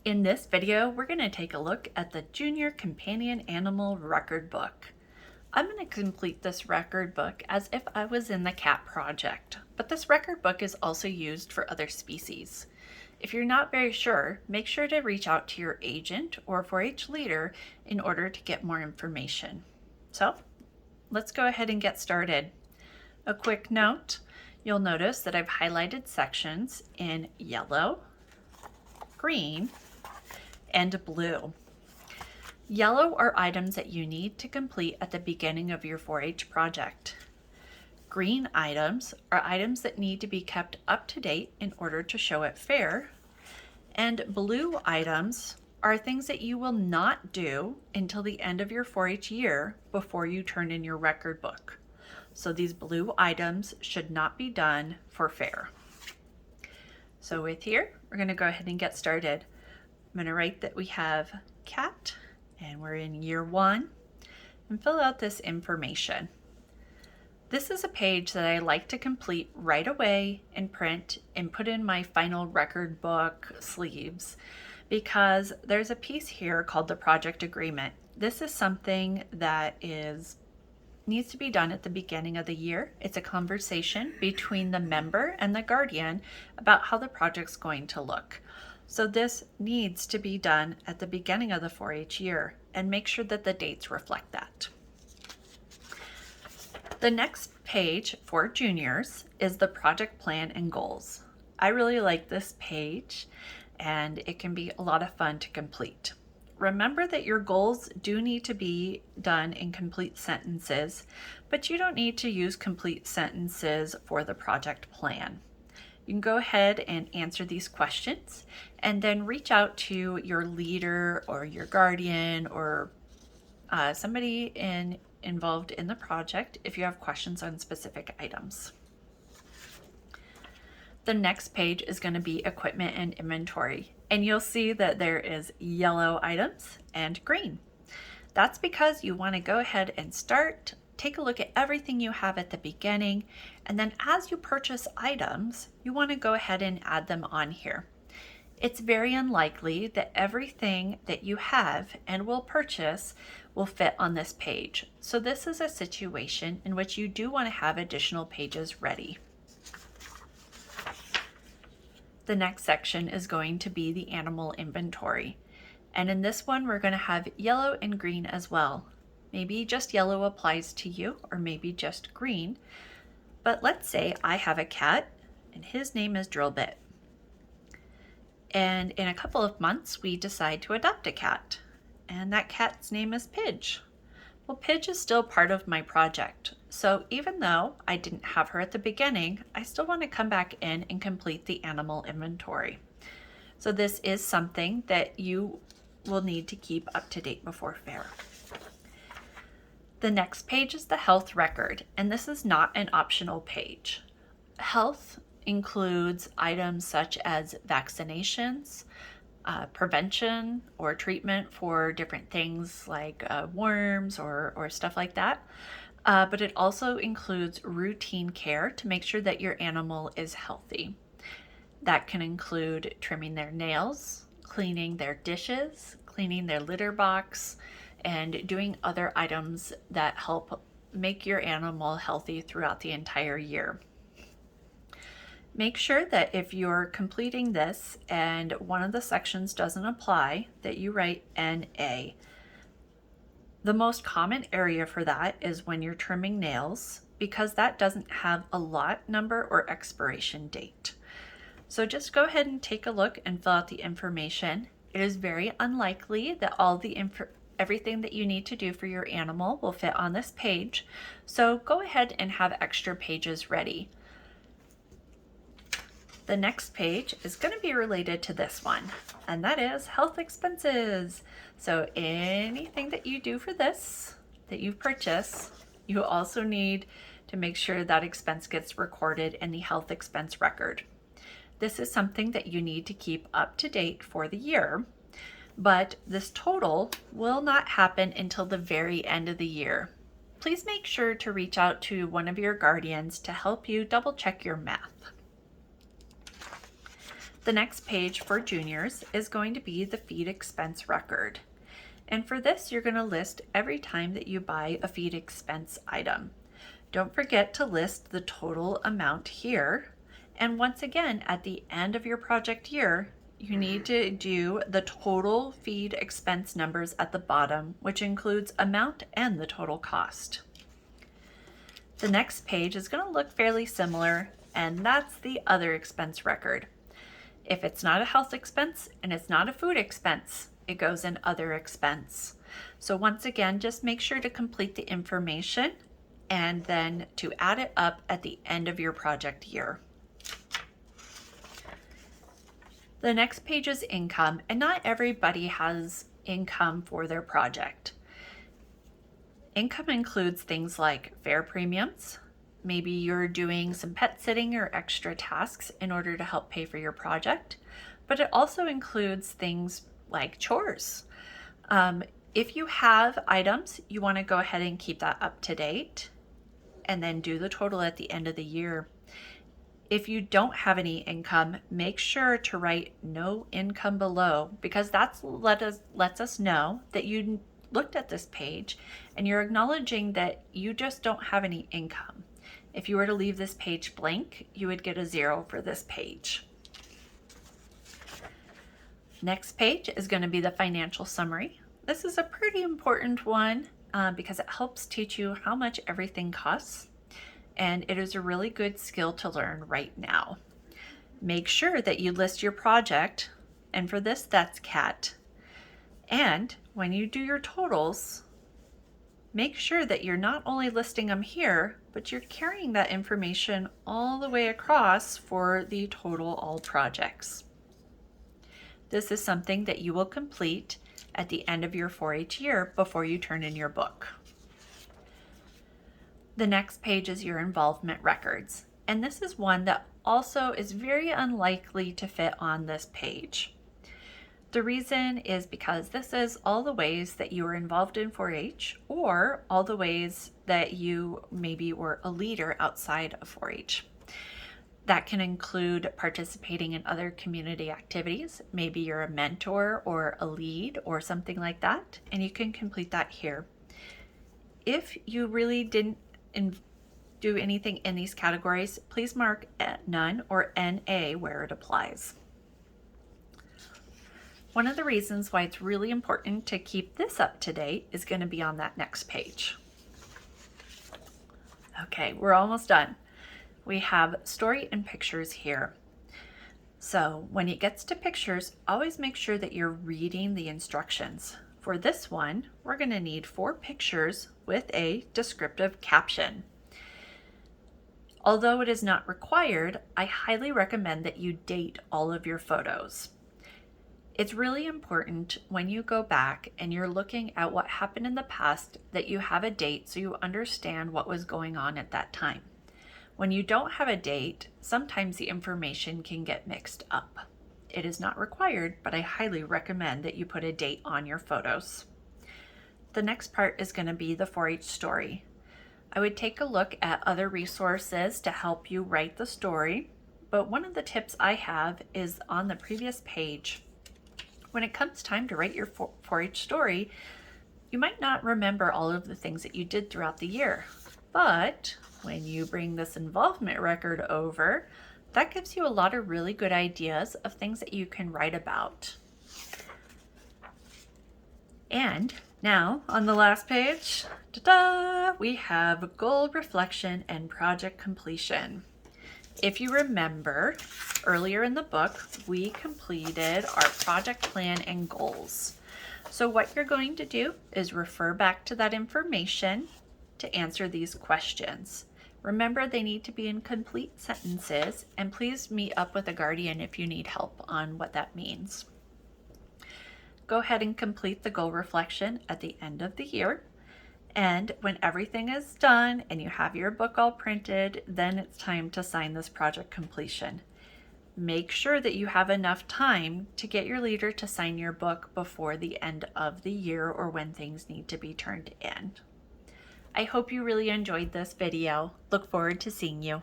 In this video, we're going to take a look at the Junior Companion Animal Record Book. I'm going to complete this record book as if I was in the cat project, but this record book is also used for other species. If you're not very sure, make sure to reach out to your agent or 4-H leader in order to get more information. So, let's go ahead and get started. A quick note, you'll notice that I've highlighted sections in yellow, green, and blue. Yellow are items that you need to complete at the beginning of your 4-H project. Green items are items that need to be kept up to date in order to show at fair. And blue items are things that you will not do until the end of your 4-H year before you turn in your record book. So these blue items should not be done for fair. So with here, we're going to go ahead and get started. I'm going to write that we have cat and we're in year 1 and fill out this information. This is a page that I like to complete right away and print and put in my final record book sleeves because there's a piece here called the project agreement. This is something that needs to be done at the beginning of the year. It's a conversation between the member and the guardian about how the project's going to look. So this needs to be done at the beginning of the 4-H year and make sure that the dates reflect that. The next page for juniors is the project plan and goals. I really like this page and it can be a lot of fun to complete. Remember that your goals do need to be done in complete sentences, but you don't need to use complete sentences for the project plan. You can go ahead and answer these questions and then reach out to your leader or your guardian or somebody involved in the project if you have questions on specific items. The next page is going to be equipment and inventory, and you'll see that there is yellow items and green. That's because you want to go ahead and take a look at everything you have at the beginning, and then as you purchase items, you want to go ahead and add them on here. It's very unlikely that everything that you have and will purchase will fit on this page. So this is a situation in which you do want to have additional pages ready. The next section is going to be the animal inventory. And in this one, we're going to have yellow and green as well. Maybe just yellow applies to you, or maybe just green. But let's say I have a cat, and his name is Drillbit. And in a couple of months, we decide to adopt a cat. And that cat's name is Pidge. Well, Pidge is still part of my project. So even though I didn't have her at the beginning, I still want to come back in and complete the animal inventory. So this is something that you will need to keep up to date before fair. The next page is the health record, and this is not an optional page. Health includes items such as vaccinations, prevention or treatment for different things like worms or stuff like that. But it also includes routine care to make sure that your animal is healthy. That can include trimming their nails, cleaning their dishes, cleaning their litter box, and doing other items that help make your animal healthy throughout the entire year. Make sure that if you're completing this and one of the sections doesn't apply, that you write NA. The most common area for that is when you're trimming nails, because that doesn't have a lot number or expiration date. So just go ahead and take a look and fill out the information. It is very unlikely that everything that you need to do for your animal will fit on this page, so go ahead and have extra pages ready. The next page is going to be related to this one, and that is health expenses. So anything that you do for this, that you purchase, you also need to make sure that expense gets recorded in the health expense record. This is something that you need to keep up to date for the year, but this total will not happen until the very end of the year. Please make sure to reach out to one of your guardians to help you double check your math. The next page for juniors is going to be the feed expense record. And for this, you're going to list every time that you buy a feed expense item. Don't forget to list the total amount here. And once again, at the end of your project year, you need to do the total feed expense numbers at the bottom, which includes amount and the total cost. The next page is going to look fairly similar, and that's the other expense record. If it's not a health expense and it's not a food expense, it goes in other expense. So once again, just make sure to complete the information and then to add it up at the end of your project year. The next page is income, and not everybody has income for their project. Income includes things like fare premiums. Maybe you're doing some pet sitting or extra tasks in order to help pay for your project, but it also includes things like chores. If you have items, you want to go ahead and keep that up to date and then do the total at the end of the year. If you don't have any income, make sure to write no income below, because that's lets us know that you looked at this page and you're acknowledging that you just don't have any income. If you were to leave this page blank, you would get a 0 for this page. Next page is going to be the financial summary. This is a pretty important one because it helps teach you how much everything costs, and it is a really good skill to learn right now. Make sure that you list your project, and for this, that's CAT. And when you do your totals, make sure that you're not only listing them here, but you're carrying that information all the way across for the total all projects. This is something that you will complete at the end of your 4-H year before you turn in your book. The next page is your involvement records, and this is one that also is very unlikely to fit on this page. The reason is because this is all the ways that you were involved in 4-H, or all the ways that you maybe were a leader outside of 4-H. That can include participating in other community activities. Maybe you're a mentor or a lead or something like that, and you can complete that here. If you really didn't do anything in these categories, please mark none or NA where it applies. One of the reasons why it's really important to keep this up to date is going to be on that next page. Okay, we're almost done. We have story and pictures here. So when it gets to pictures, always make sure that you're reading the instructions. For this one, we're going to need 4 pictures with a descriptive caption. Although it is not required, I highly recommend that you date all of your photos. It's really important when you go back and you're looking at what happened in the past that you have a date so you understand what was going on at that time. When you don't have a date, sometimes the information can get mixed up. It is not required, but I highly recommend that you put a date on your photos. The next part is going to be the 4-H story. I would take a look at other resources to help you write the story, but one of the tips I have is on the previous page. When it comes time to write your 4-H story, you might not remember all of the things that you did throughout the year, but when you bring this involvement record over, that gives you a lot of really good ideas of things that you can write about. And now on the last page, ta-da, we have goal reflection and project completion. If you remember, earlier in the book, we completed our project plan and goals. So what you're going to do is refer back to that information to answer these questions. Remember, they need to be in complete sentences, and please meet up with a guardian if you need help on what that means. Go ahead and complete the goal reflection at the end of the year. And when everything is done and you have your book all printed, then it's time to sign this project completion. Make sure that you have enough time to get your leader to sign your book before the end of the year or when things need to be turned in. I hope you really enjoyed this video. Look forward to seeing you.